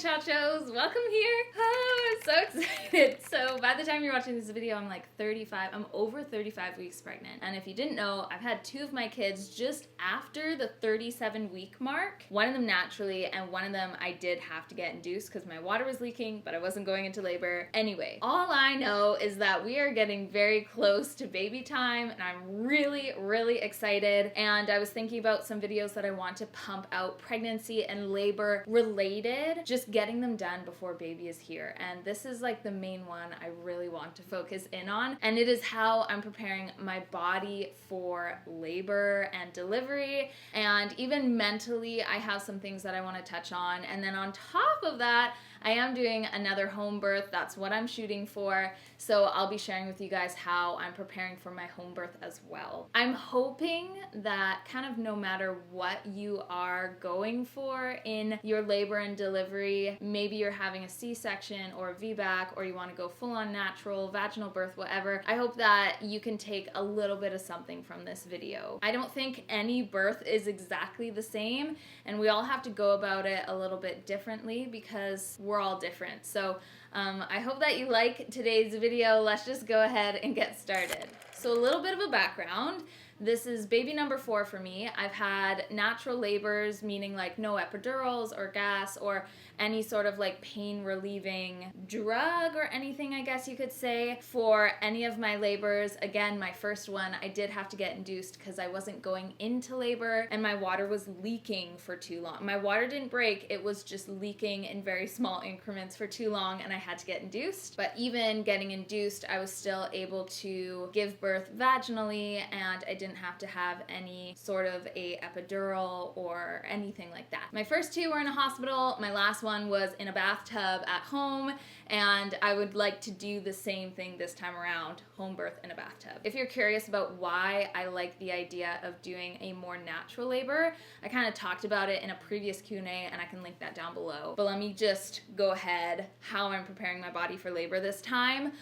muchachos, welcome here. Oh, I'm so excited. So by the time you're watching this video, I'm like 35, I'm over 35 weeks pregnant. And if you didn't know, I've had two of my kids just after the 37-week mark. One of them naturally, and one of them I did have to get induced because my water was leaking, but I wasn't going into labor. Anyway, all I know is that we are getting very close to baby time, and I'm really, really excited. And I was thinking about some videos that I want to pump out pregnancy and labor related, just getting them done before baby is here. And this is like the main one I really want to focus in on. And it is how I'm preparing my body for labor and delivery. And even mentally, I have some things that I want to touch on. And then on top of that, I am doing another home birth. That's what I'm shooting for. So I'll be sharing with you guys how I'm preparing for my home birth as well. I'm hoping that kind of no matter what you are going for in your labor and delivery, maybe you're having a C-section or a VBAC, or you want to go full-on natural, vaginal birth, whatever, I hope that you can take a little bit of something from this video. I don't think any birth is exactly the same, and we all have to go about it a little bit differently because we're all different. So I hope that you like today's video. Let's just go ahead and get started. So a little bit of a background. This is baby number 4 for me. I've had natural labors, meaning like no epidurals or gas or any sort of like pain relieving drug or anything, I guess you could say, for any of my labors. Again, my first one, I did have to get induced because I wasn't going into labor and my water was leaking for too long. My water didn't break, it was just leaking in very small increments for too long, and I had to get induced. But even getting induced, I was still able to give birth vaginally, and I didn't have to have any sort of a epidural or anything like that. My first 2 were in a hospital. My last one was in a bathtub at home, and I would like to do the same thing this time around, home birth in a bathtub. If you're curious about why I like the idea of doing a more natural labor, I kind of talked about it in a previous Q&A, and I can link that down below. But let me just go ahead how I'm preparing my body for labor this time.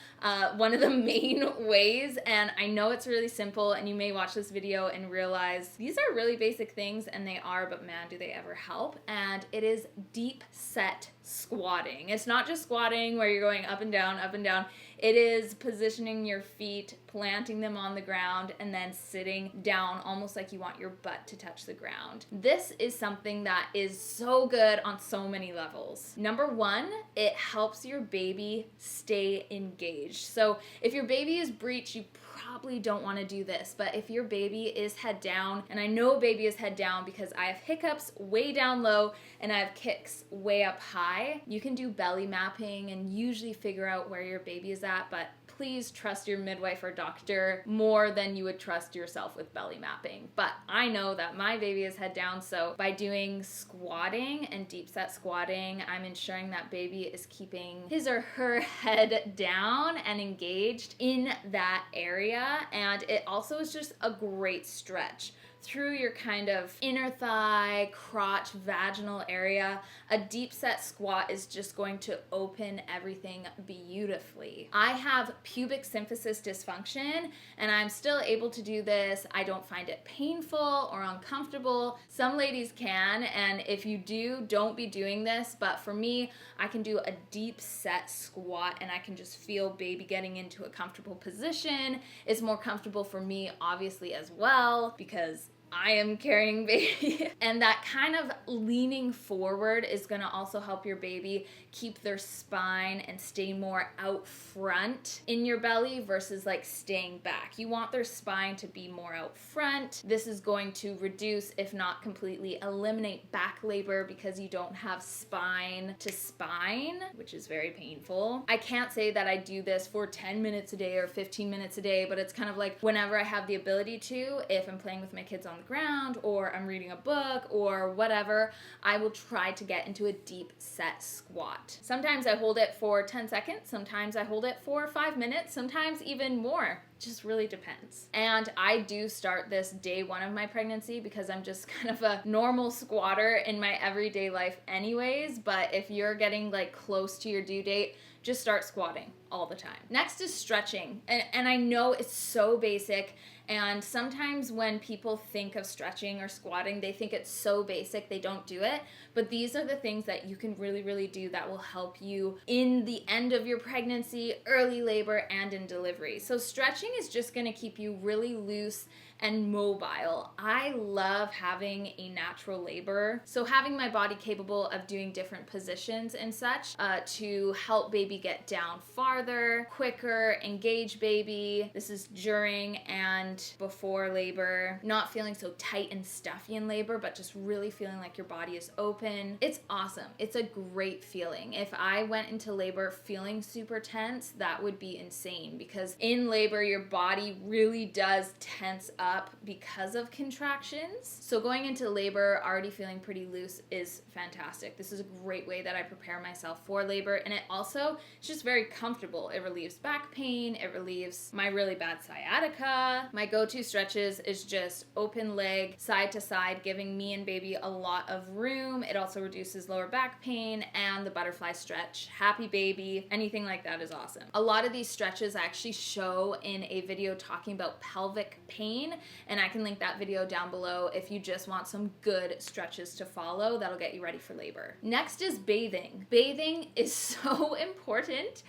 One of the main ways, and I know it's really simple, and you may watch this video and realize these are really basic things, and they are, but man, do they ever help. And it is deep set squatting. It's not just squatting where you're going up and down, up and down. It is positioning your feet, planting them on the ground, and then sitting down almost like you want your butt to touch the ground. This is something that is so good on so many levels. Number 1, it helps your baby stay engaged. So if your baby is breech, you probably don't want to do this, but if your baby is head down, and I know baby is head down because I have hiccups way down low and I have kicks way up high, you can do belly mapping and usually figure out where your baby is at, but please trust your midwife or doctor more than you would trust yourself with belly mapping. But I know that my baby is head down, so by doing squatting and deep set squatting, I'm ensuring that baby is keeping his or her head down and engaged in that area. And it also is just a great stretch through your kind of inner thigh, crotch, vaginal area. A deep set squat is just going to open everything beautifully. I have pubic symphysis dysfunction, and I'm still able to do this. I don't find it painful or uncomfortable. Some ladies can, and if you do, don't be doing this. But for me, I can do a deep set squat and I can just feel baby getting into a comfortable position. It's more comfortable for me, obviously, as well, because I am carrying baby. And that kind of leaning forward is gonna also help your baby keep their spine and stay more out front in your belly versus like staying back. You want their spine to be more out front. This is going to reduce, if not completely eliminate, back labor because you don't have spine to spine, which is very painful. I can't say that I do this for 10 minutes a day or 15 minutes a day, but it's kind of like whenever I have the ability to, if I'm playing with my kids on the ground or I'm reading a book or whatever, I will try to get into a deep set squat. Sometimes I hold it for 10 seconds, sometimes I hold it for 5 minutes, sometimes even more. just really depends. And I do start this day one of my pregnancy because I'm just kind of a normal squatter in my everyday life anyways. But if you're getting like close to your due date, just start squatting all the time. Next is stretching. And I know it's so basic, and sometimes when people think of stretching or squatting, they think it's so basic they don't do it. But these are the things that you can really, really do that will help you in the end of your pregnancy, early labor, and in delivery. So stretching is just gonna keep you really loose and mobile. I love having a natural labor. So having my body capable of doing different positions and such to help baby get down farther, quicker, engage baby. This is during and before labor. Not feeling so tight and stuffy in labor, but just really feeling like your body is open. It's awesome. It's a great feeling. If I went into labor feeling super tense, that would be insane, because in labor, your body really does tense up because of contractions. So going into labor already feeling pretty loose is fantastic. This is a great way that I prepare myself for labor, and it also is just very comfortable. It relieves back pain, it relieves my really bad sciatica. My go-to stretches is just open leg, side to side, giving me and baby a lot of room. It also reduces lower back pain, and the butterfly stretch, happy baby, anything like that is awesome. A lot of these stretches I actually show in a video talking about pelvic pain, and I can link that video down below if you just want some good stretches to follow that'll get you ready for labor. Next is bathing. Bathing is so important,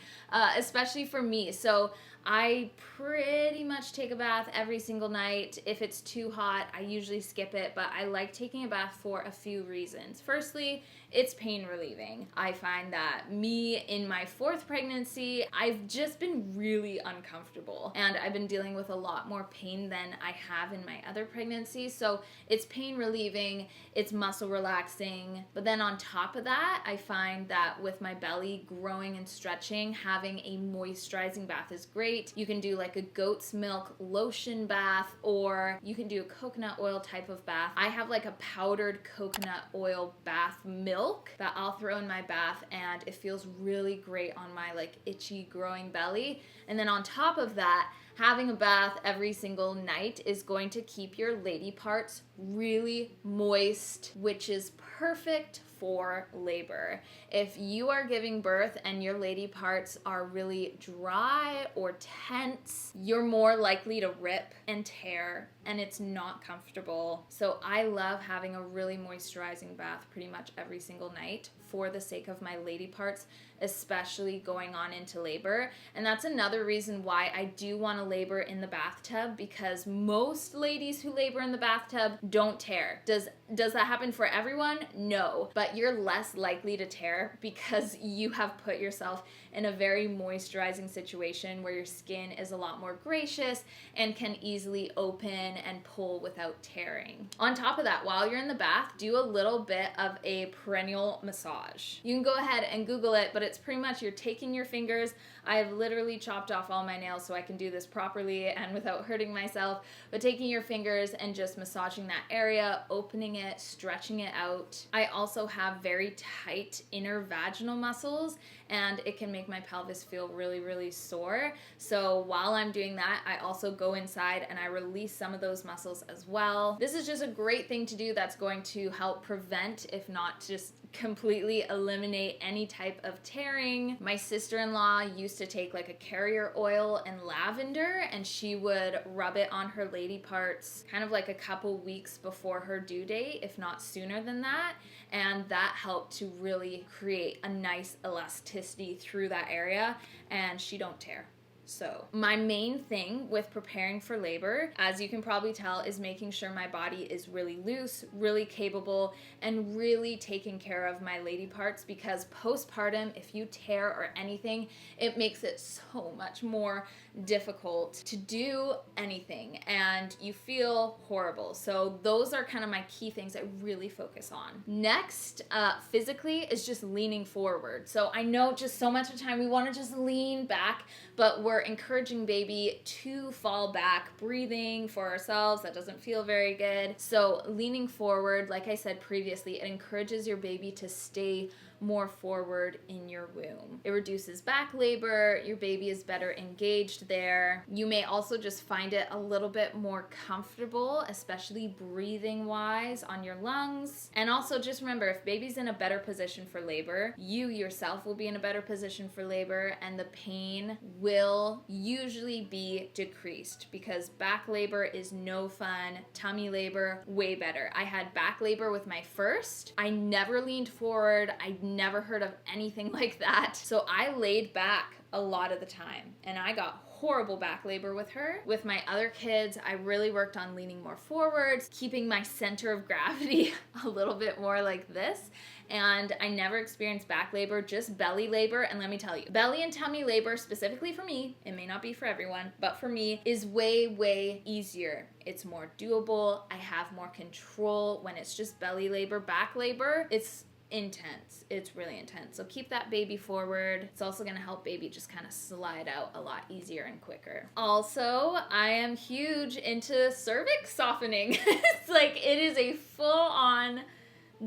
especially for me. So I pretty much take a bath every single night. If it's too hot, I usually skip it, but I like taking a bath for a few reasons. Firstly, it's pain relieving. I find that me in my 4th pregnancy, I've just been really uncomfortable, and I've been dealing with a lot more pain than I have in my other pregnancies. So it's pain relieving, it's muscle relaxing. But then on top of that, I find that with my belly growing and stretching, having a moisturizing bath is great. You can do like a goat's milk lotion bath, or you can do a coconut oil type of bath. I have like a powdered coconut oil bath milk that I'll throw in my bath, and it feels really great on my like itchy growing belly. And then on top of that, having a bath every single night is going to keep your lady parts really moist, which is perfect for labor. If you are giving birth and your lady parts are really dry or tense, you're more likely to rip and tear, and it's not comfortable. So I love having a really moisturizing bath pretty much every single night for the sake of my lady parts, especially going on into labor. And that's another reason why I do want to labor in the bathtub, because most ladies who labor in the bathtub don't tear. Does that happen for everyone? No, but you're less likely to tear because you have put yourself in a very moisturizing situation where your skin is a lot more gracious and can easily open and pull without tearing. On top of that, while you're in the bath, do a little bit of a perineal massage. You can go ahead and Google it, but it's pretty much you're taking your fingers. I've literally chopped off all my nails so I can do this properly and without hurting myself, but taking your fingers and just massaging that area, opening it, stretching it out. I also have very tight inner vaginal muscles, and it can make my pelvis feel really, really sore. So while I'm doing that, I also go inside and I release some of those muscles as well. This is just a great thing to do that's going to help prevent, if not just completely eliminate, any type of tearing. My sister-in-law used to take like a carrier oil and lavender, and she would rub it on her lady parts kind of like a couple weeks before her due date, if not sooner than that. And that helped to really create a nice elasticity through that area, and she don't tear. So my main thing with preparing for labor, as you can probably tell, is making sure my body is really loose, really capable, and really taking care of my lady parts, because postpartum, if you tear or anything, it makes it so much more difficult to do anything and you feel horrible. So those are kind of my key things I really focus on. Next, physically, is just leaning forward. So I know just so much of the time we want to just lean back, but we're encouraging baby to fall back, breathing for ourselves. That doesn't feel very good. So leaning forward, like I said previously, it encourages your baby to stay more forward in your womb. It reduces back labor, your baby is better engaged there. You may also just find it a little bit more comfortable, especially breathing wise on your lungs. And also just remember, if baby's in a better position for labor, you yourself will be in a better position for labor, and the pain will usually be decreased, because back labor is no fun. Tummy labor, way better. I had back labor with my first. I never leaned forward. I never heard of anything like that. So I laid back a lot of the time, and I got horrible back labor with her. With my other kids, I really worked on leaning more forwards, keeping my center of gravity a little bit more like this, and I never experienced back labor, just belly labor. And let me tell you, belly and tummy labor, specifically for me, it may not be for everyone, but for me, is way, way easier. It's more doable. I have more control when it's just belly labor. Back labor, it's intense. It's really intense. So keep that baby forward. It's also going to help baby just kind of slide out a lot easier and quicker. Also, I am huge into cervix softening. It's like, it is a full-on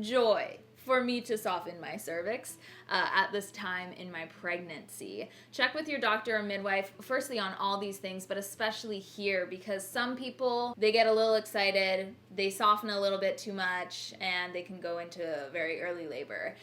joy for me to soften my cervix at this time in my pregnancy. Check with your doctor or midwife, firstly on all these things, but especially here, because some people, they get a little excited, they soften a little bit too much, and they can go into very early labor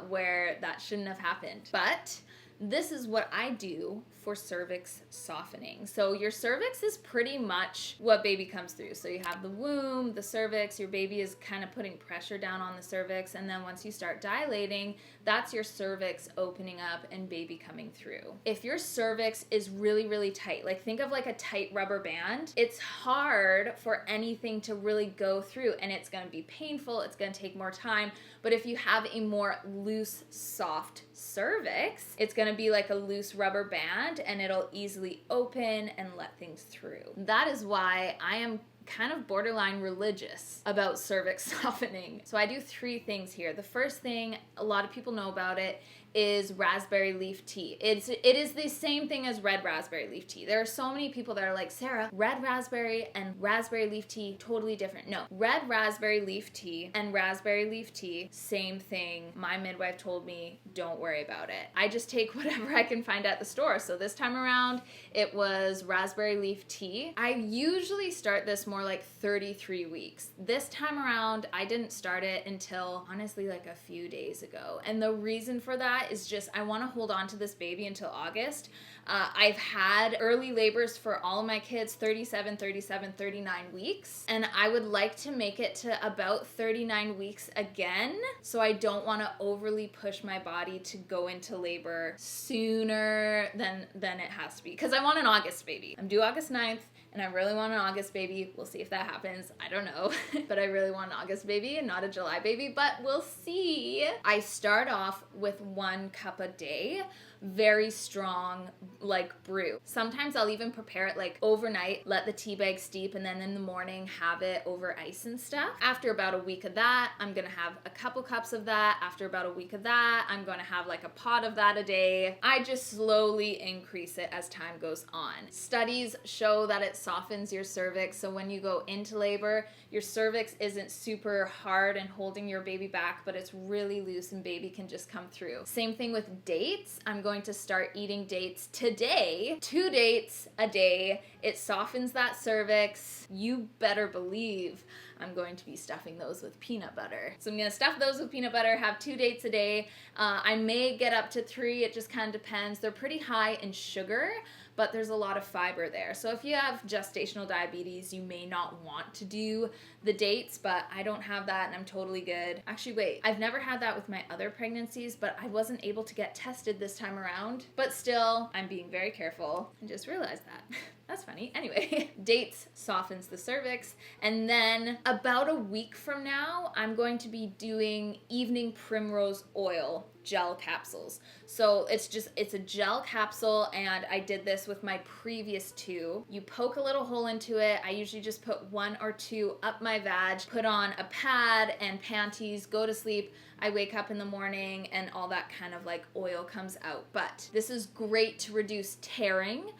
where that shouldn't have happened. But this is what I do for cervix softening. So your cervix is pretty much what baby comes through. So you have the womb, the cervix, your baby is kind of putting pressure down on the cervix, and then once you start dilating, that's your cervix opening up and baby coming through. If your cervix is really, really tight, like think of like a tight rubber band, it's hard for anything to really go through, and it's going to be painful, it's going to take more time. But if you have a more loose, soft cervix, it's going to be like a loose rubber band, and it'll easily open and let things through. That is why I am kind of borderline religious about cervix softening. So I do 3 things here. The first thing, a lot of people know about it, is raspberry leaf tea. It is the same thing as red raspberry leaf tea. There are so many people that are like, Sarah, red raspberry and raspberry leaf tea, totally different. No, red raspberry leaf tea and raspberry leaf tea, same thing. My midwife told me, don't worry about it. I just take whatever I can find at the store. So this time around, it was raspberry leaf tea. I usually start this more like 33 weeks. This time around, I didn't start it until honestly like a few days ago. And the reason for that is just I want to hold on to this baby until August. I've had early labors for all of my kids, 37, 39 weeks, and I would like to make it to about 39 weeks again, so I don't want to overly push my body to go into labor sooner than it has to be, because I want an August baby. I'm due August 9th, and I really want an August baby. We'll see if that happens. I don't know. But I really want an August baby and not a July baby, but we'll see. I start off with 1 cup a day. Very strong, like brew. Sometimes I'll even prepare it like overnight, let the tea bag steep, and then in the morning have it over ice and stuff. After about a week of that, I'm gonna have a couple cups of that. After about a week of that, I'm gonna have like a pot of that a day. I just slowly increase it as time goes on. Studies show that it softens your cervix, so when you go into labor, your cervix isn't super hard and holding your baby back, but it's really loose and baby can just come through. Same thing with dates. I'm going to start eating dates today. 2 dates a day. It softens that cervix. You better believe I'm going to be stuffing those with peanut butter. So I'm gonna stuff those with peanut butter, have 2 dates a day. I may get up to 3, it just kind of depends. They're pretty high in sugar, but there's a lot of fiber there. So if you have gestational diabetes, you may not want to do the dates, but I don't have that and I'm totally good. Actually, wait, I've never had that with my other pregnancies, but I wasn't able to get tested this time around. But still, I'm being very careful. I just realized that. That's funny. Anyway, dates softens the cervix. And then about a week from now, I'm going to be doing evening primrose oil gel capsules. So it's a gel capsule, and I did this with my previous 2. You poke a little hole into it. I usually just put 1 or 2 up my vag, put on a pad and panties, go to sleep. I wake up in the morning and all that kind of like oil comes out. But this is great to reduce tearing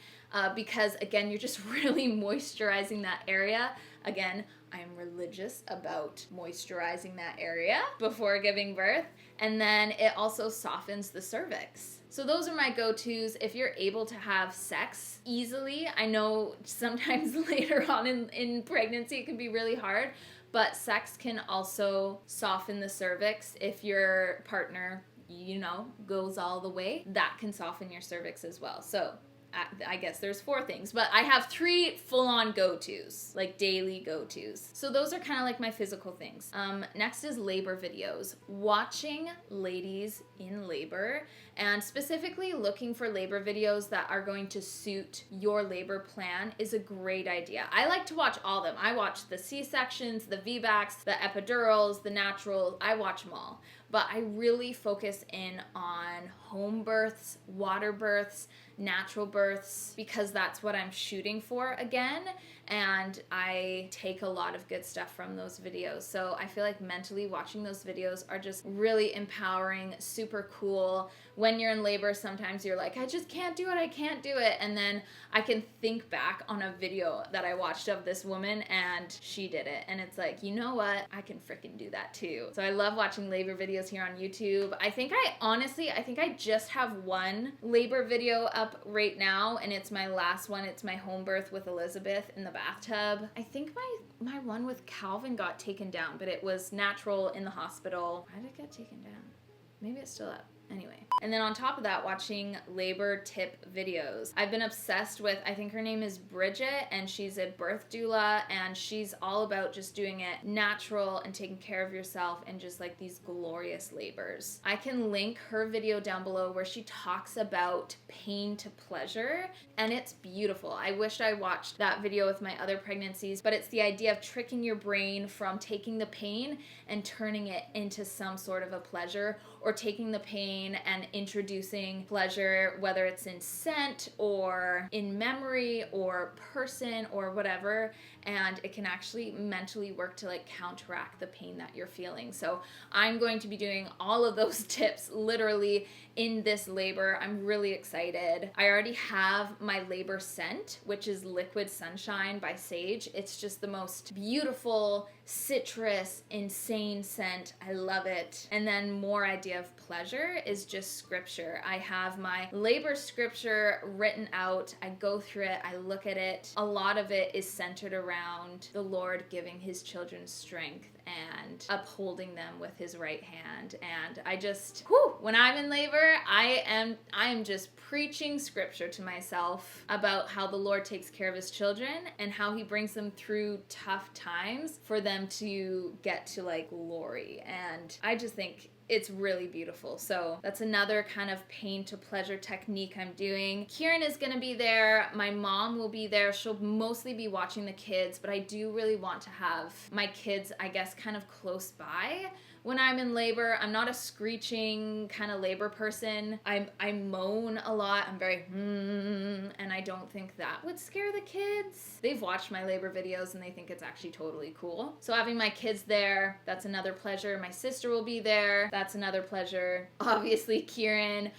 because again, you're just really moisturizing that area. Again, I'm religious about moisturizing that area before giving birth. And then it also softens the cervix. So those are my go-tos. If you're able to have sex easily, I know sometimes later on in pregnancy it can be really hard, but sex can also soften the cervix if your partner, goes all the way. That can soften your cervix as well. So I guess there's 4 things, but I have 3 full-on go-tos, like daily go-tos. So those are kind of like my physical things. Next is labor videos. Watching ladies in labor and specifically looking for labor videos that are going to suit your labor plan is a great idea. I like to watch all of them. I watch the C-sections, the VBACs, the epidurals, the naturals. I watch them all. But I really focus in on home births, water births, natural births, because that's what I'm shooting for again. And I take a lot of good stuff from those videos. So I feel like mentally watching those videos are just really empowering, super cool. When you're in labor, sometimes you're like, I just can't do it, I can't do it. And then I can think back on a video that I watched of this woman and she did it. And it's like, you know what? I can freaking do that too. So I love watching labor videos here on YouTube. I think I just have one labor video up right now, and it's my last one. It's my home birth with Elizabeth in the bathtub. I think my one with Calvin got taken down, but it was natural in the hospital. Why did it get taken down? Maybe it's still up. Anyway. And then on top of that, watching labor tip videos. I've been obsessed with, I think her name is Bridget, and she's a birth doula, and she's all about just doing it natural and taking care of yourself and just like these glorious labors. I can link her video down below where she talks about pain to pleasure, and it's beautiful. I wished I watched that video with my other pregnancies, but it's the idea of tricking your brain from taking the pain and turning it into some sort of a pleasure, or taking the pain and introducing pleasure, whether it's in scent or in memory or person or whatever, and it can actually mentally work to like counteract the pain that you're feeling. So I'm going to be doing all of those tips literally in this labor. I'm really excited. I already have my labor scent, which is Liquid Sunshine by Sage. It's just the most beautiful, citrus, insane scent. I love it. And then more idea of pleasure is just scripture. I have my labor scripture written out. I go through it. I look at it. A lot of it is centered around the Lord giving his children strength and upholding them with his right hand. And I just, when I'm in labor, I am just preaching scripture to myself about how the Lord takes care of his children and how he brings them through tough times for them to get to like glory. And I just think it's really beautiful. So that's another kind of pain to pleasure technique I'm doing. Kieran is gonna be there. My mom will be there. She'll mostly be watching the kids, but I do really want to have my kids, I guess, kind of close by when I'm in labor. I'm not a screeching kind of labor person. I moan a lot. I'm very and I don't think that would scare the kids. They've watched my labor videos and they think it's actually totally cool. So having my kids there, that's another pleasure. My sister will be there. That's another pleasure. Obviously, Kieran,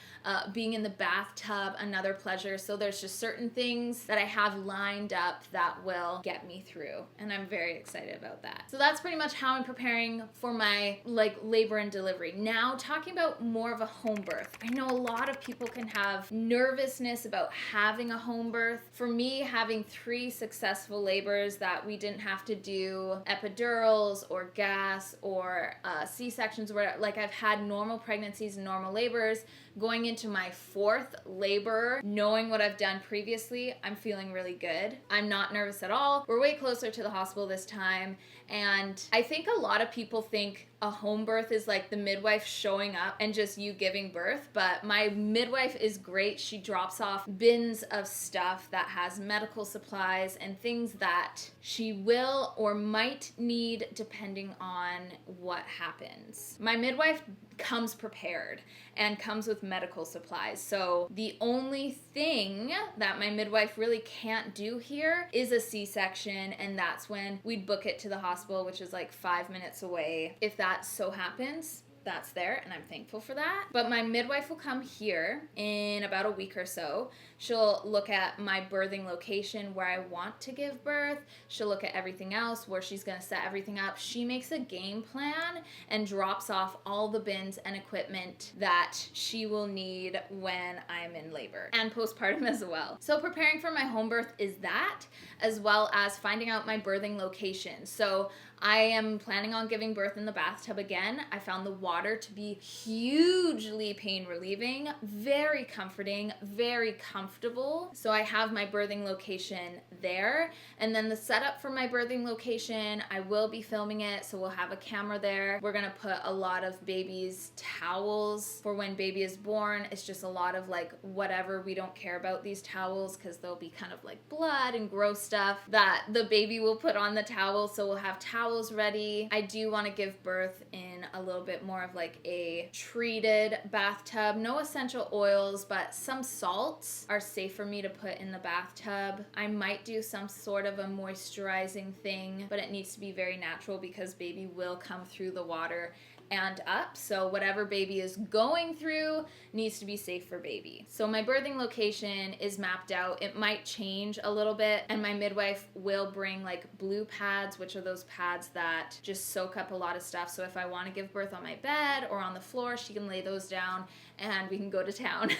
being in the bathtub, another pleasure. So there's just certain things that I have lined up that will get me through, and I'm very excited about that. So that's pretty much how I'm preparing for my like labor and delivery. Now talking about more of a home birth. I know a lot of people can have nervousness about having a home birth. For me, having 3 successful labors that we didn't have to do epidurals or gas or C-sections, where like I've had normal pregnancies and normal labors. Going into my 4th labor, knowing what I've done previously, I'm feeling really good. I'm not nervous at all. We're way closer to the hospital this time. And I think a lot of people think a home birth is like the midwife showing up and just you giving birth, but my midwife is great. She drops off bins of stuff that has medical supplies and things that she will or might need depending on what happens. My midwife comes prepared and comes with medical supplies. So the only thing that my midwife really can't do here is a C-section, and that's when we'd book it to the hospital, which is like 5 minutes away. If that so happens, that's there, and I'm thankful for that. But my midwife will come here in about a week or so. She'll look at my birthing location where I want to give birth. She'll look at everything else, where she's going to set everything up. She makes a game plan and drops off all the bins and equipment that she will need when I'm in labor and postpartum as well. So preparing for my home birth is that, as well as finding out my birthing location. So I am planning on giving birth in the bathtub again. I found the water to be hugely pain relieving, very comforting, very comfortable. So I have my birthing location there. And then the setup for my birthing location, I will be filming it, so we'll have a camera there. We're gonna put a lot of baby's towels for when baby is born. It's just a lot of like whatever, we don't care about these towels because they'll be kind of like blood and gross stuff that the baby will put on the towel. So we'll have towels ready. I do want to give birth in a little bit more of like a treated bathtub. No essential oils, but some salts are safe for me to put in the bathtub. I might do some sort of a moisturizing thing, but it needs to be very natural because baby will come through the water and up. So whatever baby is going through needs to be safe for baby. So my birthing location is mapped out. It might change a little bit, and my midwife will bring like blue pads, which are those pads that just soak up a lot of stuff. So if I want to give birth on my bed or on the floor, she can lay those down and we can go to town.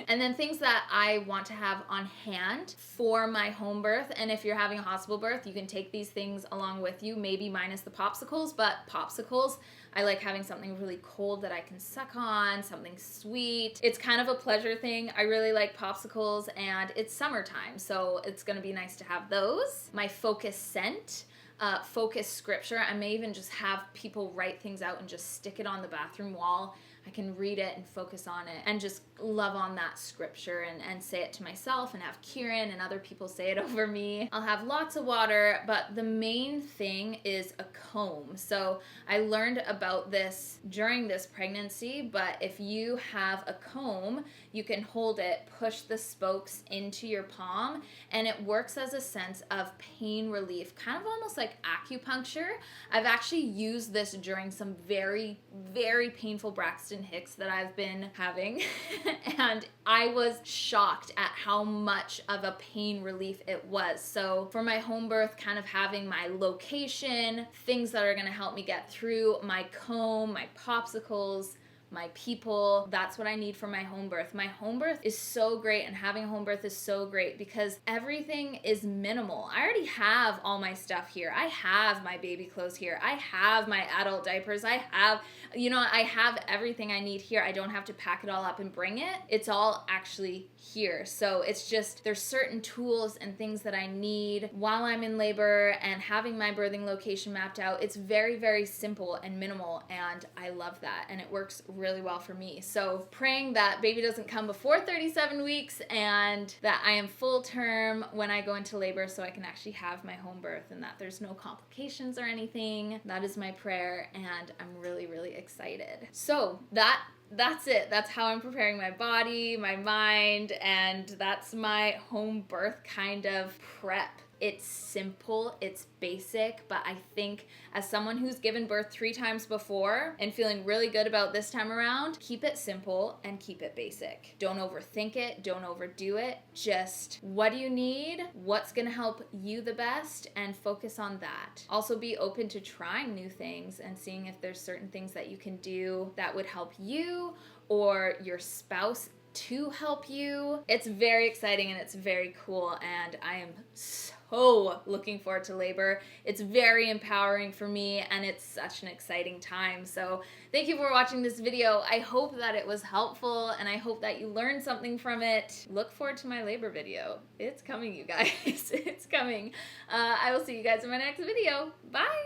And then things that I want to have on hand for my home birth. And if you're having a hospital birth, you can take these things along with you, maybe minus the popsicles, but popsicles, I like having something really cold that I can suck on, something sweet. It's kind of a pleasure thing. I really like popsicles, and it's summertime, so it's gonna be nice to have those. My focus scent, focus scripture. I may even just have people write things out and just stick it on the bathroom wall. I can read it and focus on it and just love on that scripture and say it to myself and have Kieran and other people say it over me. I'll have lots of water, but the main thing is a comb. So I learned about this during this pregnancy, but if you have a comb, you can hold it, push the spokes into your palm, and it works as a sense of pain relief, kind of almost like acupuncture. I've actually used this during some very, very painful Braxton Hicks that I've been having and I was shocked at how much of a pain relief it was. So for my home birth, kind of having my location, things that are going to help me get through, my comb, my popsicles, my people, that's what I need for my home birth. My home birth is so great, and having a home birth is so great because everything is minimal. I already have all my stuff here. I have my baby clothes here. I have my adult diapers. I have everything I need here. I don't have to pack it all up and bring it. It's all actually here. So it's just, there's certain tools and things that I need while I'm in labor, and having my birthing location mapped out, it's very, very simple and minimal, and I love that, and it works really well for me. So praying that baby doesn't come before 37 weeks and that I am full term when I go into labor so I can actually have my home birth and that there's no complications or anything. That is my prayer, and I'm really, really excited. So that's it. That's how I'm preparing my body, my mind, and that's my home birth kind of prep. It's simple, it's basic, but I think as someone who's given birth 3 times before and feeling really good about this time around, keep it simple and keep it basic. Don't overthink it, don't overdo it. Just what do you need? What's gonna help you the best? And focus on that. Also be open to trying new things and seeing if there's certain things that you can do that would help you or your spouse to help you. It's very exciting and it's very cool, and I am so looking forward to labor. It's very empowering for me, and it's such an exciting time. So thank you for watching this video. I hope that it was helpful, and I hope that you learned something from it. Look forward to my labor video. It's coming, you guys. It's coming. I will see you guys in my next video. Bye!